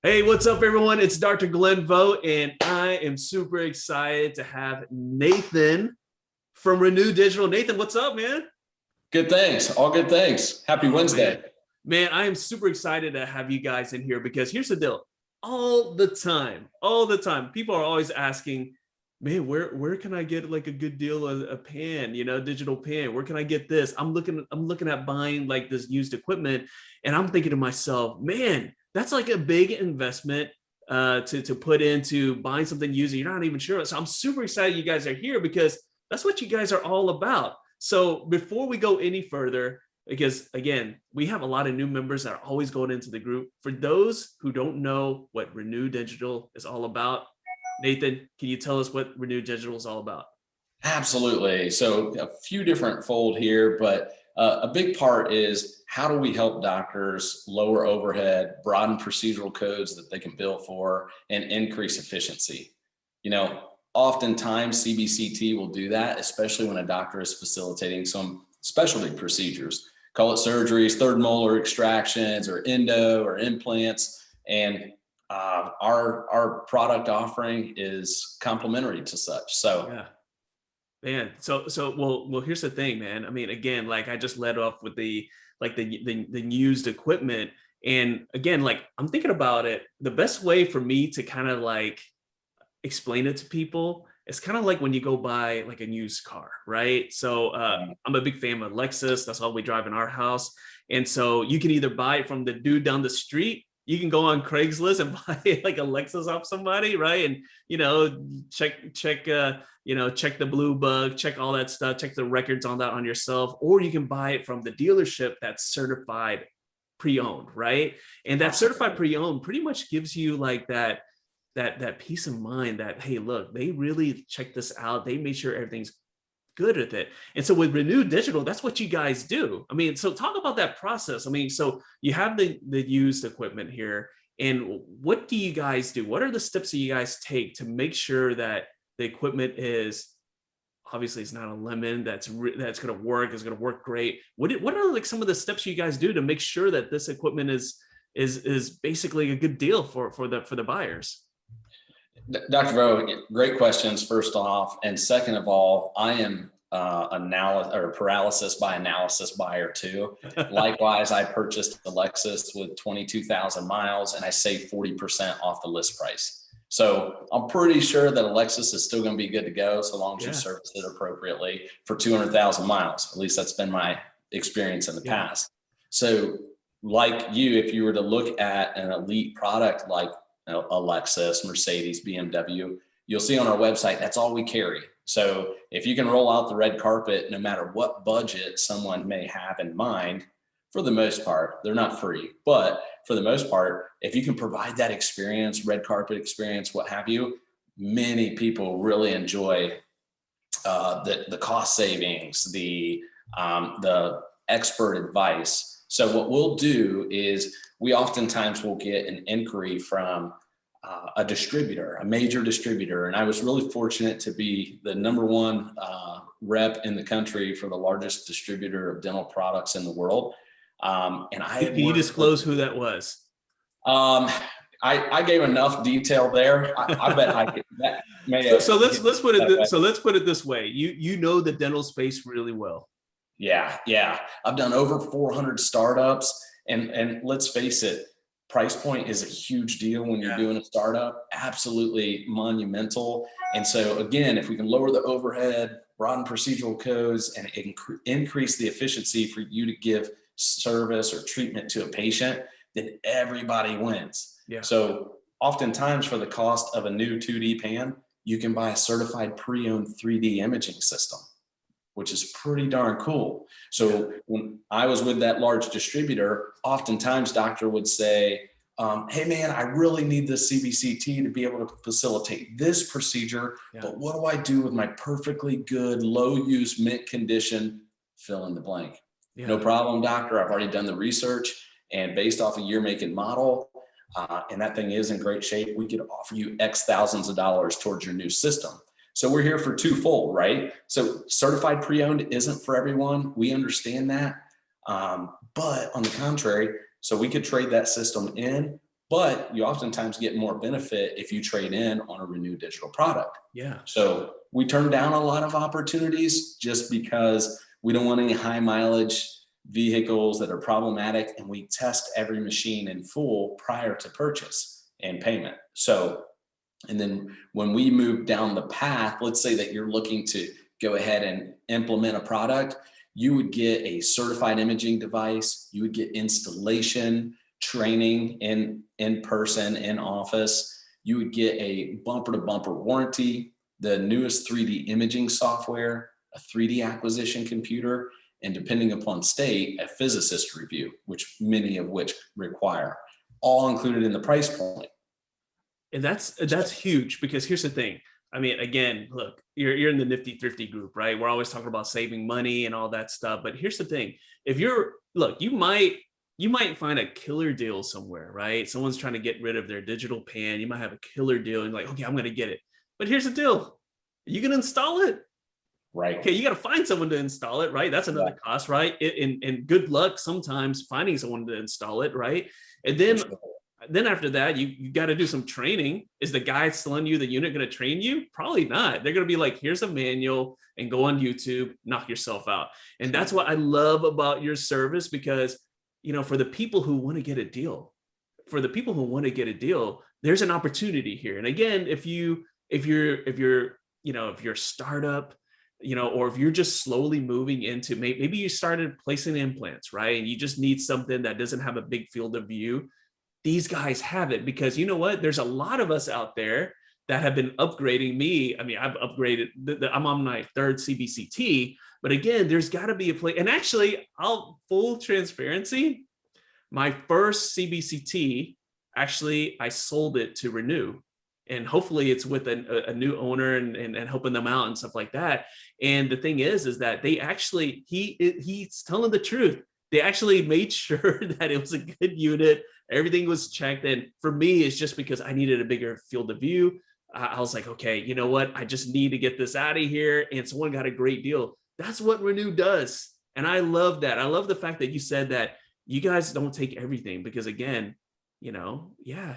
Hey, what's up, everyone? It's Dr. Glenn Vogt, and I am super excited to have Nathan from Renew Digital. Nathan, what's up, man? Good things. All good things. Happy Wednesday. Man, I am super excited to have you guys in here because here's the deal. All the time, people are always asking, man, where can I get like a good deal of a pen, digital pen? Where can I get this? I'm looking at buying like this used equipment, and I'm thinking to myself, man, that's like a big investment to put into buying something used and you're not even sure. So I'm super excited you guys are here because that's what you guys are all about. So before we go any further, because again, we have a lot of new members that are always going into the group. For those who don't know what Renew Digital is all about, Nathan, can you tell us what Renew Digital is all about? Absolutely. So a few different fold here, but a big part is how do we help doctors lower overhead, broaden procedural codes that they can bill for, and increase efficiency. Oftentimes CBCT will do that, especially when a doctor is facilitating some specialty procedures. Call it surgeries, third molar extractions, or endo or implants. And our product offering is complementary to such. So yeah. Man, well, here's the thing, man. I mean, again, like I just led off with the used equipment. And again, like I'm thinking about it, the best way for me to kind of like explain it to people, it's kind of like when you go buy like a used car, right? So I'm a big fan of Lexus. That's all we drive in our house. And so you can either buy it from the dude down the street. You can go on Craigslist and buy like a Lexus off somebody, right? And check the blue bug, check all that stuff, check the records on that on yourself, or you can buy it from the dealership that's certified pre-owned, right? And that certified pre-owned pretty much gives you like that peace of mind that, hey, look, they really checked this out. They made sure everything's good with it. And so with Renew Digital, that's what you guys do. I mean, so talk about that process. I mean, so you have the used equipment here, and what do you guys do? What are the steps that you guys take to make sure that the equipment is, obviously it's not a lemon that's going to work, is going to work great. What are like some of the steps you guys do to make sure that this equipment is basically a good deal for the buyers? Dr. Vogt, great questions, first off. And second of all, I am paralysis by analysis buyer too. Likewise, I purchased a Lexus with 22,000 miles and I saved 40% off the list price. So I'm pretty sure that a Lexus is still going to be good to go so long as you service it appropriately for 200,000 miles. At least that's been my experience in the past. So like you, if you were to look at an elite product like a Lexus, Mercedes, BMW, you'll see on our website, that's all we carry. So if you can roll out the red carpet, no matter what budget someone may have in mind, for the most part, they're not free, but for the most part, if you can provide that experience, red carpet experience, what have you, many people really enjoy the cost savings, the expert advice. So what we'll do is we oftentimes will get an inquiry from a distributor, a major distributor. And I was really fortunate to be the #1 rep in the country for the largest distributor of dental products in the world. Can you disclose who that was? I gave enough detail there. I bet I could. So let's put it this way. You know the dental space really well. Yeah. I've done over 400 startups, and let's face it, price point is a huge deal when you're doing a startup, absolutely monumental. And so again, if we can lower the overhead, broaden procedural codes, and increase the efficiency for you to give service or treatment to a patient, then everybody wins. So oftentimes for the cost of a new 2D pan, you can buy a certified pre-owned 3D imaging system, which is pretty darn cool. So when I was with that large distributor, oftentimes doctor would say, hey man, I really need this CBCT to be able to facilitate this procedure, but what do I do with my perfectly good, low use, mint condition, fill in the blank? No problem, doctor, I've already done the research, and based off of year, make, and model, and that thing is in great shape, we could offer you X thousands of dollars towards your new system. So we're here for twofold, right? So certified pre-owned isn't for everyone. We understand that. But on the contrary, so we could trade that system in, but you oftentimes get more benefit if you trade in on a renewed digital product. Yeah. So we turn down a lot of opportunities just because we don't want any high mileage vehicles that are problematic, and we test every machine in full prior to purchase and payment. So, and then when we move down the path, let's say that you're looking to go ahead and implement a product, you would get a certified imaging device, you would get installation, training in person, in office, you would get a bumper to bumper warranty, the newest 3D imaging software, a 3D acquisition computer, and depending upon state, a physicist review, which many of which require, all included in the price point. And that's huge, because here's the thing. I mean, again, look, you're in the Nifty Thrifty group, right? We're always talking about saving money and all that stuff. But here's the thing. If you might find a killer deal somewhere, right? Someone's trying to get rid of their digital pan. You might have a killer deal and like, okay, I'm going to get it. But here's the deal. You can install it. Right. Okay, you got to find someone to install it, right? That's another cost, right? And good luck sometimes finding someone to install it, right? And then after that, you got to do some training. Is the guy selling you the unit going to train you? Probably not. They're going to be like, here's a manual and go on YouTube, knock yourself out. And that's what I love about your service, because, for the people who want to get a deal, there's an opportunity here. And again, if you're a startup, or if you're just slowly moving into, maybe you started placing implants, right? And you just need something that doesn't have a big field of view. These guys have it, because you know what? There's a lot of us out there that have been upgrading me. I mean, I've upgraded, I'm on my third CBCT, but again, there's got to be a place. And actually, full transparency, my first CBCT, actually, I sold it to Renew. And hopefully it's with a new owner and helping them out and stuff like that. And the thing is that they actually, he's telling the truth. They actually made sure that it was a good unit. Everything was checked. And for me, it's just because I needed a bigger field of view. I was like, okay, you know what? I just need to get this out of here. And someone got a great deal. That's what Renew does. And I love that. I love the fact that you said that you guys don't take everything, because again,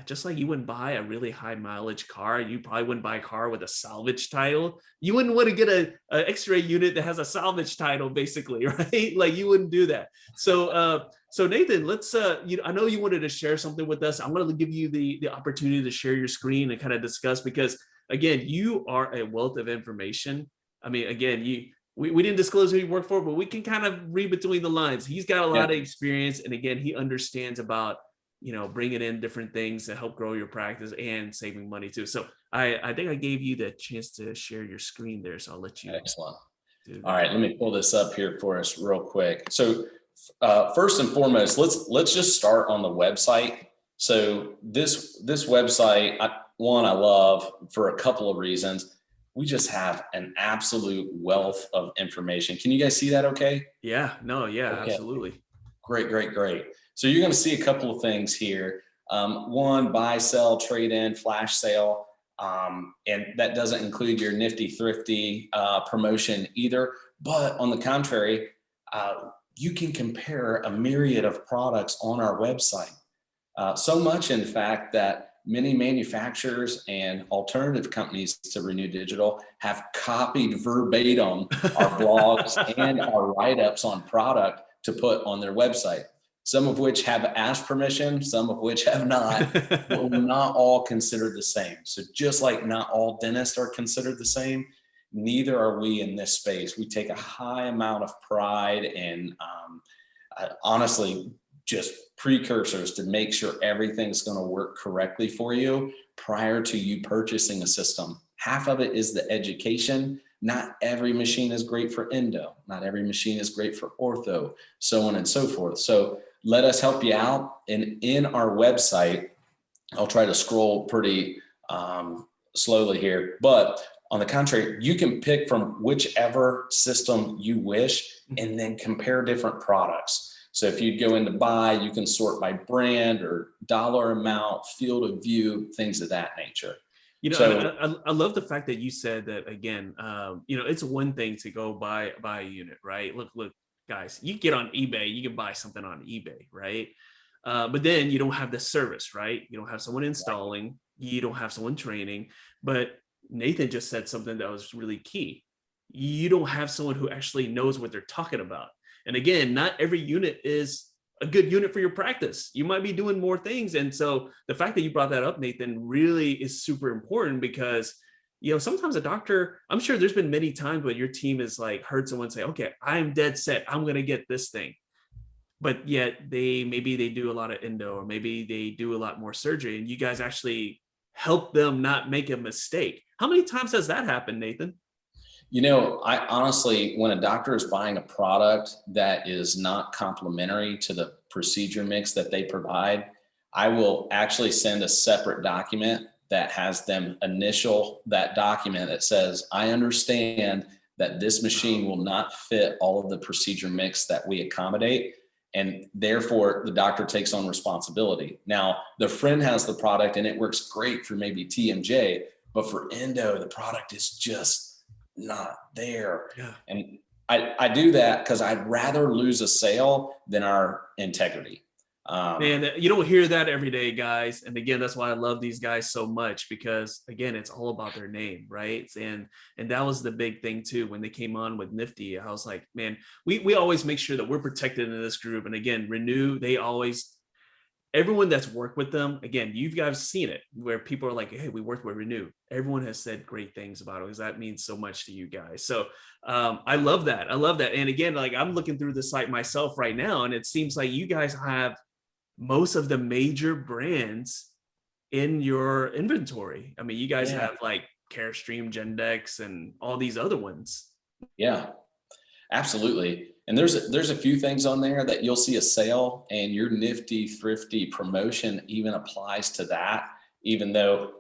just like you wouldn't buy a really high mileage car, you probably wouldn't buy a car with a salvage title. You wouldn't want to get an X-ray unit that has a salvage title, basically, right? Like you wouldn't do that. So Nathan, let's, I know you wanted to share something with us. I'm going to give you the opportunity to share your screen and kind of discuss, because again, you are a wealth of information. I mean, again, we didn't disclose who you work for, but we can kind of read between the lines. He's got a lot of experience. And again, he understands about, bringing in different things to help grow your practice and saving money too. So I think I gave you the chance to share your screen there. So I'll let you. Excellent. All right, let me pull this up here for us real quick. So first and foremost, let's just start on the website. So this website, I love for a couple of reasons. We just have an absolute wealth of information. Can you guys see that okay? Yeah, no, yeah, okay. Absolutely. Great. So you're going to see a couple of things here. One, buy, sell, trade in, flash sale. And that doesn't include your Nifty Thrifty promotion either. But on the contrary, you can compare a myriad of products on our website. So much, in fact, that many manufacturers and alternative companies to Renew Digital have copied verbatim our blogs and our write-ups on product to put on their website. Some of which have asked permission, some of which have not, but we're not all considered the same. So just like not all dentists are considered the same, neither are we in this space. We take a high amount of pride and honestly, just precursors to make sure everything's going to work correctly for you prior to you purchasing a system. Half of it is the education. Not every machine is great for endo. Not every machine is great for ortho, so on and so forth. So let us help you out. And in our website, I'll try to scroll pretty slowly here, but on the contrary, you can pick from whichever system you wish and then compare different products. So if you'd go into buy, you can sort by brand or dollar amount, field of view, things of that nature. I love the fact that you said that again. It's one thing to go buy a unit, right? Look, guys, you get on eBay, you can buy something on eBay, right? But then you don't have the service, right? You don't have someone installing, you don't have someone training. But Nathan just said something that was really key. You don't have someone who actually knows what they're talking about. And again, not every unit is a good unit for your practice. You might be doing more things. And so the fact that you brought that up, Nathan, really is super important because, you know, sometimes a doctor, I'm sure there's been many times when your team has like heard someone say, okay, I'm dead set, I'm going to get this thing. But yet maybe they do a lot of endo, or maybe they do a lot more surgery, and you guys actually help them not make a mistake. How many times has that happened, Nathan? You know, I honestly, when a doctor is buying a product that is not complementary to the procedure mix that they provide, I will actually send a separate document that has them initial that document that says, I understand that this machine will not fit all of the procedure mix that we accommodate. And therefore, the doctor takes on responsibility. Now, the friend has the product and it works great for maybe TMJ, but for endo, the product is just not there. Yeah. And I do that because I'd rather lose a sale than our integrity. Man, you don't hear that every day, guys. And again, that's why I love these guys so much, because again, it's all about their name, right? And that was the big thing too. When they came on with Nifty, I was like, man, we always make sure that we're protected in this group. And again, Renew, everyone that's worked with them, again, you guys seen it where people are like, hey, we worked with Renew. Everyone has said great things about it because that means so much to you guys. So I love that. I love that. And again, like I'm looking through the site myself right now, and it seems like you guys have most of the major brands in your inventory. I mean, you guys have like Carestream, Gendex, and all these other ones. Yeah, absolutely. And there's a few things on there that you'll see a sale, and your Nifty Thrifty promotion even applies to that, even though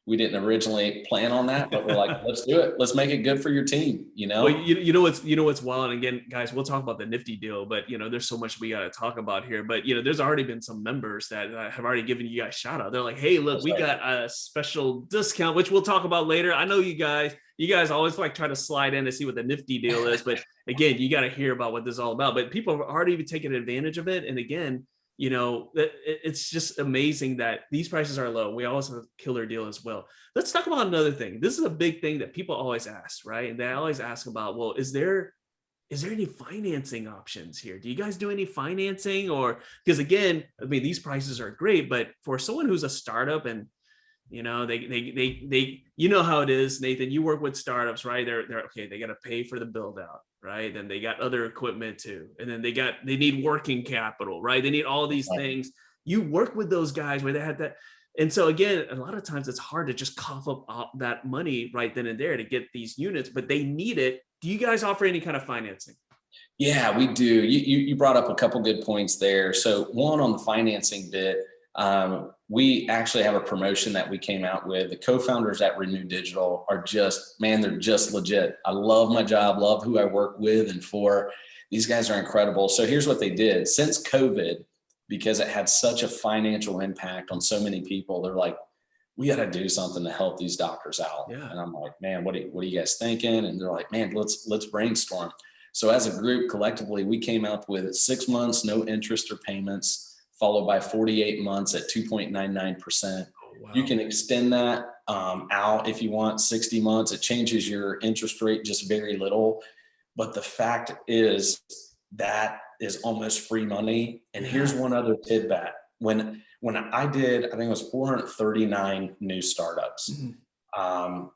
we didn't originally plan on that, but we're like, let's do it. Let's make it good for your team, you know? Well, you know what's wild. And again, guys, we'll talk about the Nifty deal, but you know, there's so much we got to talk about here. But you know, there's already been some members that have already given you guys shout out. They're like, hey, look, we got a special discount, which we'll talk about later. I know you guys always like try to slide in to see what the Nifty deal is, but again, you got to hear about what this is all about. But people have already taken advantage of it. And again, you know, it's just amazing that these prices are low. We always have a killer deal as well. Let's talk about another thing. This is a big thing that people always ask, right? And they always ask about, well, is there any financing options here? Do you guys do any financing? Or because again, I mean, these prices are great, but for someone who's a startup and you know, they you know how it is, Nathan, you work with startups, right? They're okay. They got to pay for the build out, right? And they got other equipment too. And then they need working capital, right? They need all these things. You work with those guys where they had that. And so again, a lot of times it's hard to just cough up that money right then and there to get these units, but they need it. Do you guys offer any kind of financing? Yeah, we do. You brought up a couple good points there. So one, on the financing bit, we actually have a promotion that we came out with. The co-founders at Renew Digital are just, man, they're just legit. I love my job, love who I work with and for. These guys are incredible. So here's what they did. Since COVID, because it had such a financial impact on so many people, they're like, we got to do something to help these doctors out. Yeah. And I'm like, man, what are you guys thinking? And they're like, man, let's brainstorm. So as a group, collectively, we came up with 6 months, no interest or payments, followed by 48 months at 2.99%. Wow. You can extend that out if you want, 60 months. It changes your interest rate just very little. But the fact is that is almost free money. And here's one other tidbit. When I did, I think it was 439 new startups. Mm-hmm.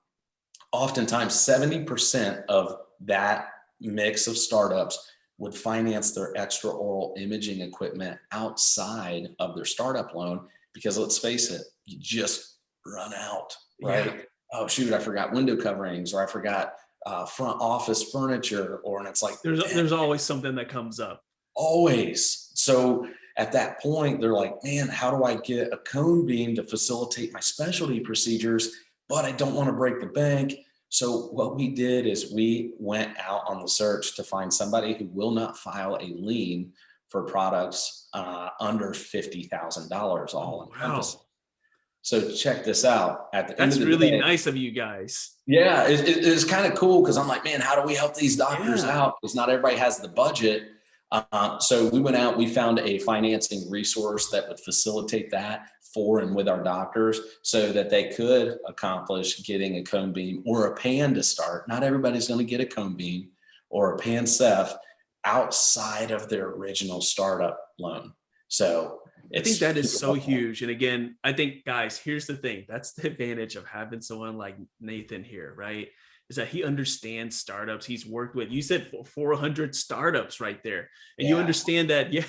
Oftentimes 70% of that mix of startups would finance their extraoral imaging equipment outside of their startup loan, because let's face it, you just run out, right? Yeah. Oh shoot, I forgot window coverings, or I forgot front office furniture, and it's like there's always something that comes up. Always. So at that point, they're like, man, how do I get a cone beam to facilitate my specialty procedures, but I don't want to break the bank? So what we did is we went out on the search to find somebody who will not file a lien for products under $50,000 all encompassing. So check this out. That's really nice of you guys. Yeah, it's kind of cool because I'm like, man, how do we help these doctors out? Because not everybody has the budget. So we went out, we found a financing resource that would facilitate that for and with our doctors so that they could accomplish getting a cone beam or a pan to start. Not everybody's going to get a cone beam or a pan Ceph outside of their original startup loan. So I think that is so huge. And again, I think, guys, here's the thing. That's the advantage of having someone like Nathan here, right? Is that he understands startups. He's worked with, you said 400 startups right there. And you understand that, yeah,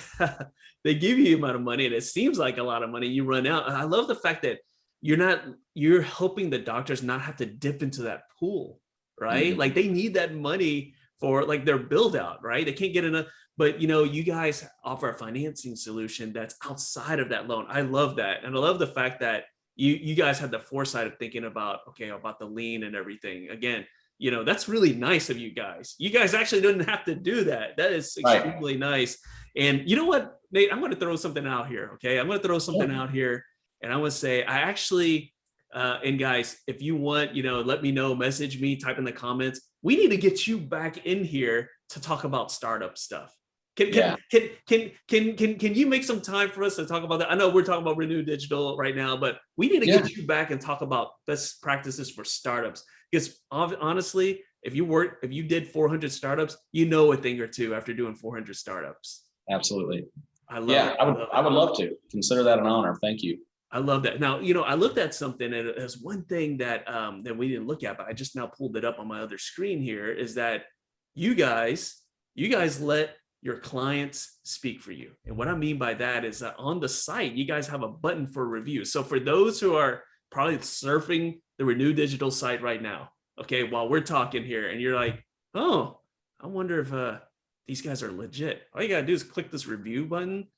they give you the amount of money and it seems like a lot of money. You run out. And I love the fact that you're helping the doctors not have to dip into that pool, right? Like they need that money for like their build out, right? They can't get enough. But you guys offer a financing solution that's outside of that loan. I love that. And I love the fact that you guys had the foresight of thinking about, okay, about the lien and everything. Again, that's really nice of you guys. You guys actually didn't have to do that. That is extremely nice. And you know what, Nate, I'm going to throw something out here. Okay. I'm going to throw something out here and I want to say, I actually, and guys, if you want, let me know, message me, type in the comments. We need to get you back in here to talk about startup stuff. Can you make some time for us to talk about that? I know we're talking about Renew Digital right now, but we need to get you back and talk about best practices for startups. Because honestly, if you did 400 startups, you know a thing or two after doing 400 startups. Absolutely. I would love to consider that an honor. Thank you. I love that. Now, I looked at something and there's one thing that we didn't look at, but I just now pulled it up on my other screen here, is that you guys let your clients speak for you. And what I mean by that is that on the site, you guys have a button for reviews. So for those who are probably surfing the Renew Digital site right now, okay, while we're talking here, and you're like, oh, I wonder if these guys are legit. All you gotta do is click this review button,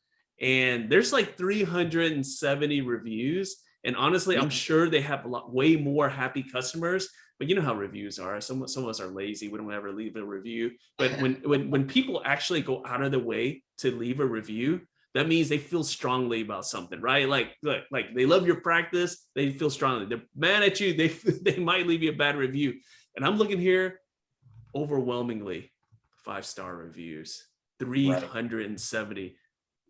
and there's like 370 reviews. And honestly, I'm sure they have way more happy customers. But you know how reviews are. Some of us are lazy. We don't ever leave a review. But when people actually go out of the way to leave a review, that means they feel strongly about something, right? Like they love your practice. They feel strongly. They're mad at you. They might leave you a bad review. And I'm looking here, overwhelmingly 5-star reviews, 370.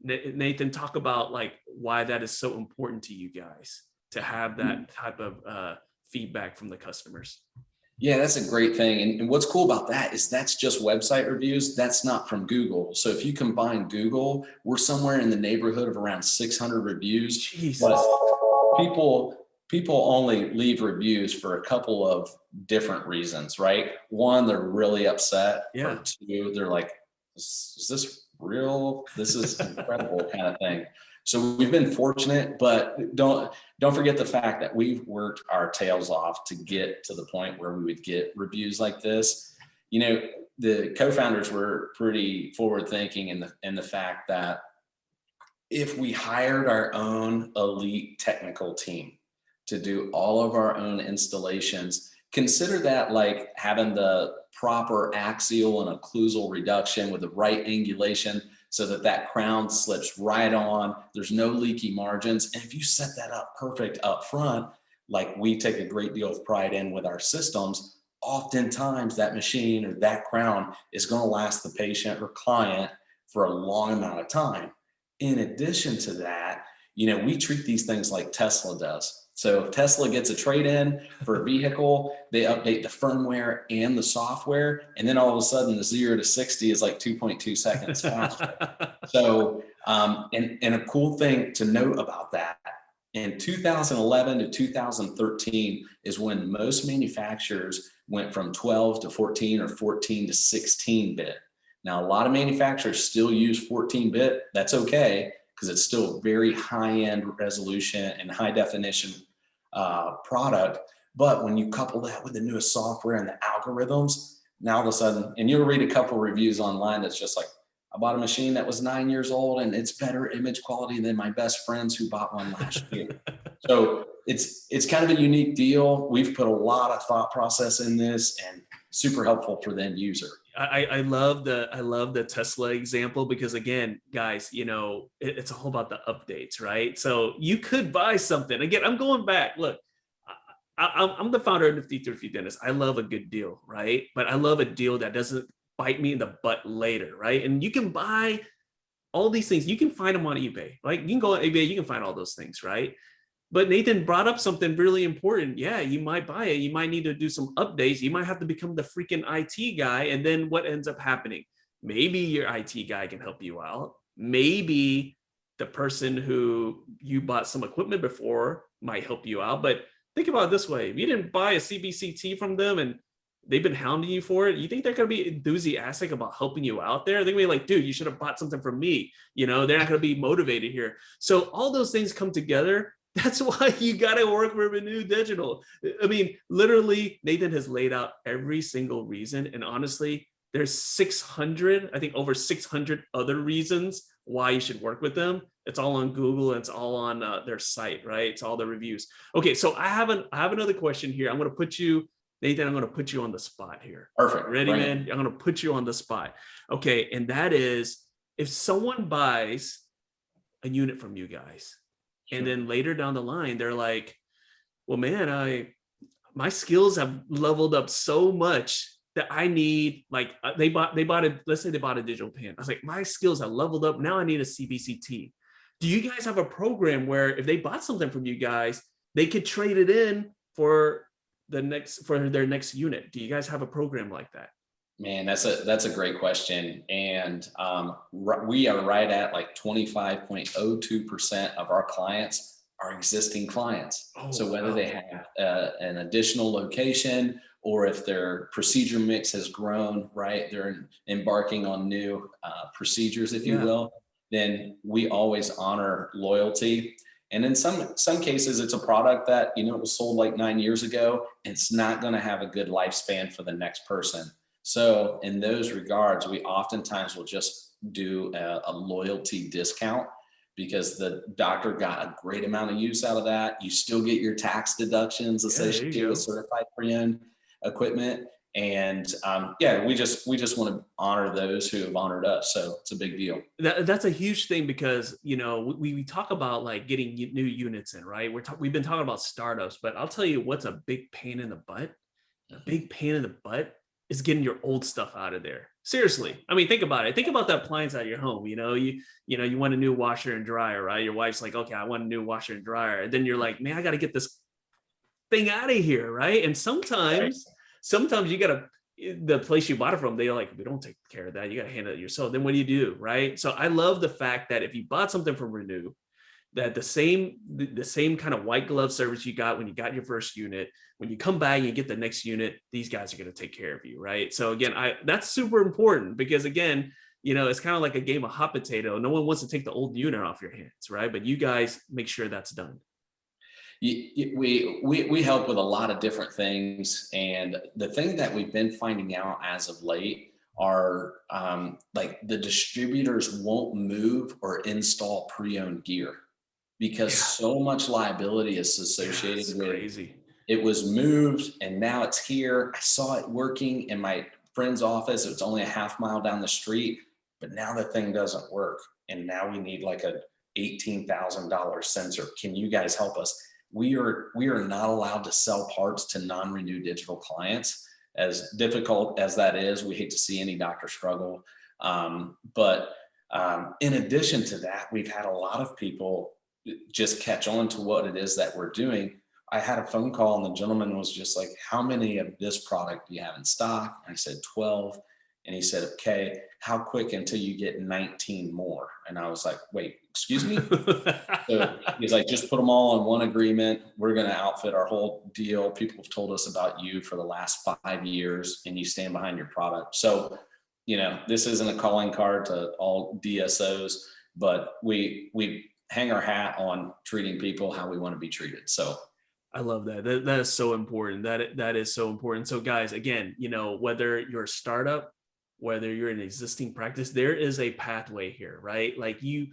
Nathan, talk about like why that is so important to you guys to have that type of feedback from the customers. Yeah, that's a great thing. And what's cool about that is that's just website reviews. That's not from Google. So if you combine Google, we're somewhere in the neighborhood of around 600 reviews. Jesus. But people only leave reviews for a couple of different reasons, right? One, they're really upset. Yeah. Or two, they're like, is this real? This is incredible kind of thing. So we've been fortunate, but don't forget the fact that we've worked our tails off to get to the point where we would get reviews like this. The co-founders were pretty forward thinking in the fact that if we hired our own elite technical team to do all of our own installations, consider that like having the proper axial and occlusal reduction with the right angulation, so that crown slips right on. There's no leaky margins. And if you set that up perfect up front, like we take a great deal of pride in with our systems, oftentimes that machine or that crown is going to last the patient or client for a long amount of time. In addition to that, we treat these things like Tesla does. So if Tesla gets a trade-in for a vehicle, they update the firmware and the software, and then all of a sudden the 0 to 60 is like 2.2 seconds faster. So, and a cool thing to note about that, in 2011 to 2013 is when most manufacturers went from 12 to 14 or 14 to 16 bit. Now, a lot of manufacturers still use 14 bit. That's okay, because it's still very high-end resolution and high definition product. But when you couple that with the newest software and the algorithms, now all of a sudden, and you'll read a couple of reviews online that's just like, I bought a machine that was 9 years old and it's better image quality than my best friends who bought one last year. So it's kind of a unique deal. We've put a lot of thought process in this and super helpful for the end user. I love the Tesla example, because again, guys, it's all about the updates, right? So you could buy something. Again, I'm going back. Look, I'm the founder of Nifty Thrifty Dentist. I love a good deal, right? But I love a deal that doesn't bite me in the butt later, right? And you can buy all these things. You can find them on eBay. Like you can go on eBay, you can find all those things, right? But Nathan brought up something really important. Yeah, you might buy it. You might need to do some updates. You might have to become the freaking IT guy. And then what ends up happening? Maybe your IT guy can help you out. Maybe the person who you bought some equipment before might help you out. But think about it this way. If you didn't buy a CBCT from them and they've been hounding you for it, you think they're going to be enthusiastic about helping you out there? They're going to be like, dude, you should have bought something from me. You know, they're not going to be motivated here. So all those things come together. That's why you got to work with Renew Digital. I mean, literally, Nathan has laid out every single reason. And honestly, there's 600, I think over 600 other reasons why you should work with them. It's all on Google and it's all on their site, right? It's all the reviews. Okay, so I have another question here. I'm going to put you, Nathan, I'm going to put you on the spot here. Perfect. Ready, man? I'm going to put you on the spot. Okay, and that is, if someone buys a unit from you guys, and then later down the line, they're like, well, man, my skills have leveled up so much that I need, like, they bought it. Let's say they bought a digital pen. I was like, my skills have leveled up. Now I need a CBCT. Do you guys have a program where if they bought something from you guys, they could trade it in for their next unit? Do you guys have a program like that? Man, that's a great question. And we are right at like 25.02% of our clients are existing clients. Oh, so whether wow. they have an additional location or if their procedure mix has grown, right, they're embarking on new procedures, if you will, then we always honor loyalty. And in some cases, it's a product that, you know, it was sold like 9 years ago, and it's not going to have a good lifespan for the next person. So in those regards, we oftentimes will just do a loyalty discount because the doctor got a great amount of use out of that. You still get your tax deductions associated with certified pre-owned equipment. And we just want to honor those who have honored us. So it's a big deal. That's a huge thing because, you know, we talk about like getting new units in, right? We've been talking about startups, but I'll tell you what's a big pain in the butt. A big pain in the butt is getting your old stuff out of there. Seriously. I mean, think about it. Think about the appliance at your home. You know, you want a new washer and dryer, right? Your wife's like, okay, I want a new washer and dryer. And then you're like, man, I got to get this thing out of here, right? And sometimes you got to, the place you bought it from, they're like, we don't take care of that. You got to handle it yourself. Then what do? Right? So I love the fact that if you bought something from Renew, that the same kind of white glove service you got when you got your first unit, when you come back and you get the next unit, these guys are going to take care of you, right? So again, that's super important because again, you know, it's kind of like a game of hot potato. No one wants to take the old unit off your hands, right? But you guys make sure that's done. We help with a lot of different things, and the thing that we've been finding out as of late are like the distributors won't move or install pre-owned gear because so much liability is associated with crazy. It was moved and now it's here. I saw it working in my friend's office. It's only a half mile down the street, but now the thing doesn't work. And now we need like a $18,000 sensor. Can you guys help us? We are not allowed to sell parts to non-Renew Digital clients. As difficult as that is, we hate to see any doctor struggle. But in addition to that, we've had a lot of people just catch on to what it is that we're doing. I had a phone call and the gentleman was just like, how many of this product do you have in stock? And I said, 12. And he said, okay, how quick until you get 19 more? And I was like, wait, excuse me? So he's like, just put them all in one agreement. We're going to outfit our whole deal. People have told us about you for the last 5 years and you stand behind your product. So, you know, this isn't a calling card to all DSOs, but we hang our hat on treating people how we want to be treated. So I love that. That is so important. That is so important. So guys, again, you know, whether you're a startup, whether you're an existing practice, there is a pathway here, right? Like you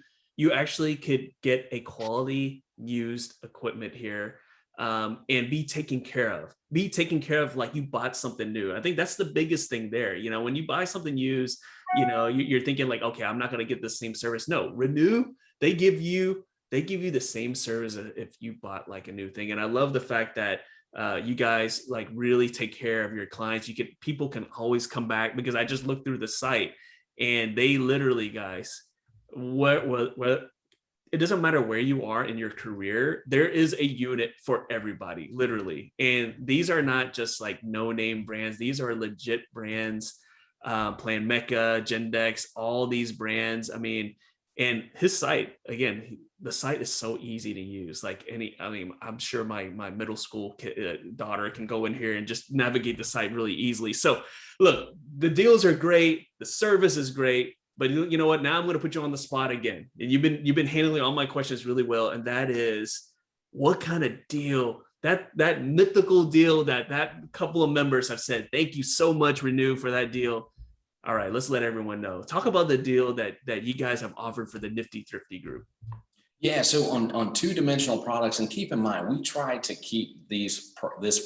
actually could get a quality used equipment here and be taken care of. Be taken care of like you bought something new. I think that's the biggest thing there. You know, when you buy something used, you know, you're thinking like, okay, I'm not going to get the same service. No, Renew, they give you the same service if you bought like a new thing. And I love the fact that You guys like really take care of your clients. People can always come back, because I just looked through the site and they literally, guys, what it doesn't matter where you are in your career, there is a unit for everybody, literally. And these are not just like no name brands. These are legit brands. Plan Mecca, Gendex, all these brands. I mean, and his site, again, the site is so easy to use. Like I'm sure my middle school daughter can go in here and just navigate the site really easily. So look, the deals are great. The service is great. But you know what? Now I'm going to put you on the spot again. And you've been handling all my questions really well. And that is, what kind of deal, that mythical deal that couple of members have said, thank you so much, Renew, for that deal. All right, let's let everyone know. Talk about the deal that you guys have offered for the Nifty Thrifty group. Yeah, so on two-dimensional products, and keep in mind, we try to keep this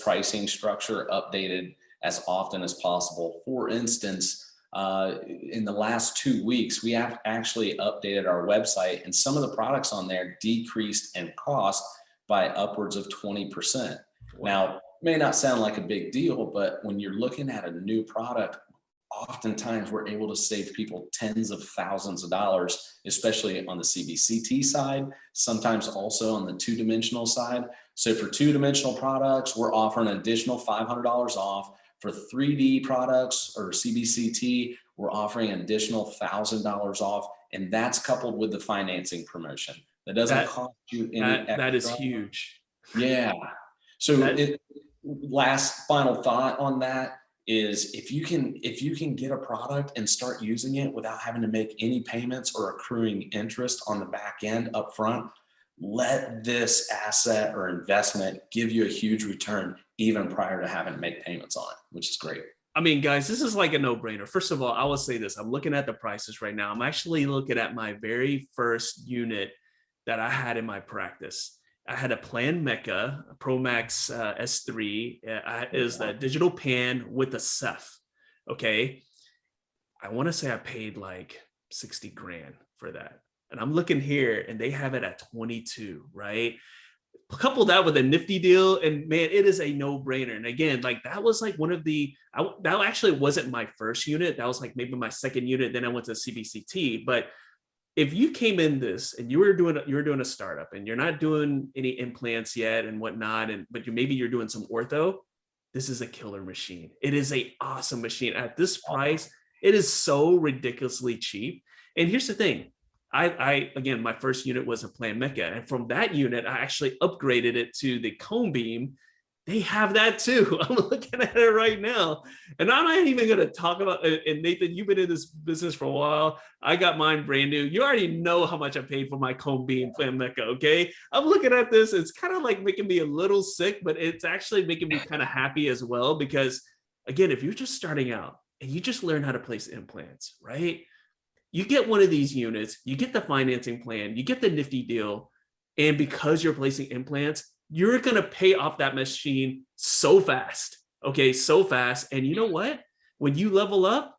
pricing structure updated as often as possible. For instance, in the last 2 weeks, we have actually updated our website, and some of the products on there decreased in cost by upwards of 20%. Now, it may not sound like a big deal, but when you're looking at a new product, oftentimes we're able to save people tens of thousands of dollars, especially on the CBCT side, sometimes also on the two-dimensional side. So for two-dimensional products, we're offering an additional $500 off. For 3D products or CBCT, we're offering an additional $1,000 off, and that's coupled with the financing promotion. That doesn't cost you any extra. That is huge. Yeah. So last final thought on that is, if you can get a product and start using it without having to make any payments or accruing interest on the back end up front, let this asset or investment give you a huge return even prior to having to make payments on it, which is great. I mean, guys, this is like a no-brainer. First of all, I will say this. I'm looking at the prices right now. I'm actually looking at my very first unit that I had in my practice. I had a Plan Mecca, a Pro Max S3. Is the digital pan with a Ceph. Okay. I want to say I paid like 60 grand for that. And I'm looking here and they have it at 22, right? Couple that with a Nifty deal, and man, it is a no-brainer. And again, like that was like one of that actually wasn't my first unit. That was like maybe my second unit. Then I went to CBCT. But if you came in this and you were doing a startup and you're not doing any implants yet and whatnot, but maybe you're doing some ortho, this is a killer machine. It is a awesome machine at this price. It is so ridiculously cheap. And here's the thing. Again, my first unit was a Plan Mecca. And from that unit, I actually upgraded it to the cone beam. They have that too. I'm looking at it right now. And I'm not even going to talk about, and Nathan, you've been in this business for a while. I got mine brand new. You already know how much I paid for my cone beam Plan Mecca, okay? I'm looking at this. It's kind of like making me a little sick, but it's actually making me kind of happy as well. Because again, if you're just starting out and you just learn how to place implants, right? You get one of these units, you get the financing plan, you get the Nifty deal, and because you're placing implants, you're going to pay off that machine so fast, okay? So fast. And you know what? When you level up,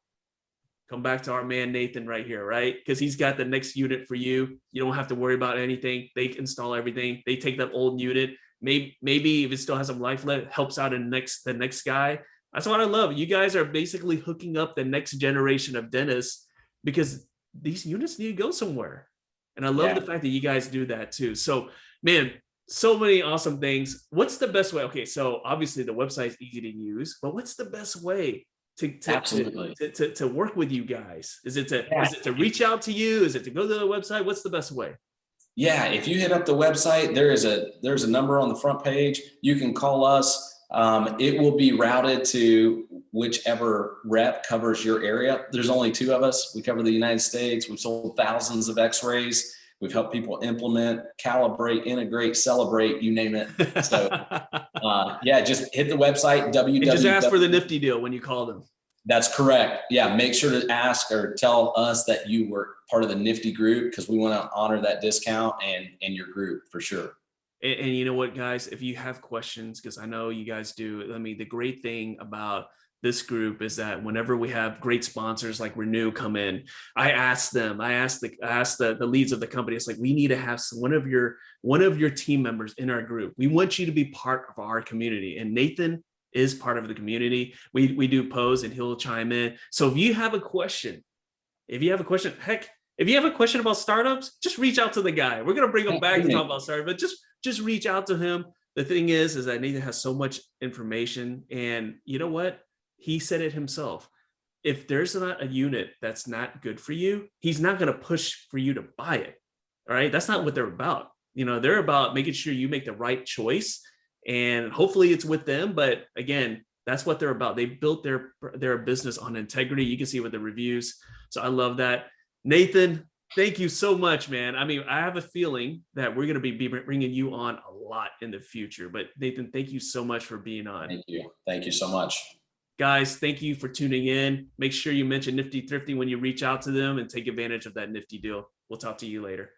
come back to our man Nathan right here, right? Because he's got the next unit for you. You don't have to worry about anything. They install everything. They take that old unit. Maybe if it still has some life left, helps out in the next guy. That's what I love. You guys are basically hooking up the next generation of dentists, because these units need to go somewhere. And I love the fact that you guys do that too. So, man, so many awesome things. What's the best way? Okay, so obviously the website is easy to use, but what's the best way to work with you guys? Is it to reach out to you? Is it to go to the website? What's the best way? Yeah, if you hit up the website, there's a number on the front page. You can call us. It will be routed to whichever rep covers your area. There's only 2 of us. We cover the United States. We've sold thousands of x-rays. We've helped people implement, calibrate, integrate, celebrate, you name it. So just hit the website, www. Just ask for the Nifty deal when you call them. That's correct. Yeah, make sure to ask or tell us that you were part of the Nifty group, because we want to honor that discount and your group for sure. And you know what, guys, if you have questions, because I know you guys do, I mean, the great thing about this group is that whenever we have great sponsors like Renew come in, I ask the leads of the company. It's like, we need to have one of your team members in our group. We want you to be part of our community. And Nathan is part of the community. We do pose and he'll chime in. So if you have a question, heck, if you have a question about startups, just reach out to the guy. We're gonna bring him back to talk about startups, but just reach out to him. The thing is that Nathan has so much information, and you know what? He said it himself. If there's not a unit that's not good for you, he's not going to push for you to buy it. All right. That's not what they're about. They're about making sure you make the right choice, and hopefully it's with them. But again, that's what they're about. They built their business on integrity. You can see with the reviews. So I love that. Nathan, thank you so much, man. I mean, I have a feeling that we're going to be bringing you on a lot in the future, but Nathan, thank you so much for being on. Thank you. Thank you so much. Guys, thank you for tuning in. Make sure you mention Nifty Thrifty when you reach out to them and take advantage of that Nifty deal. We'll talk to you later.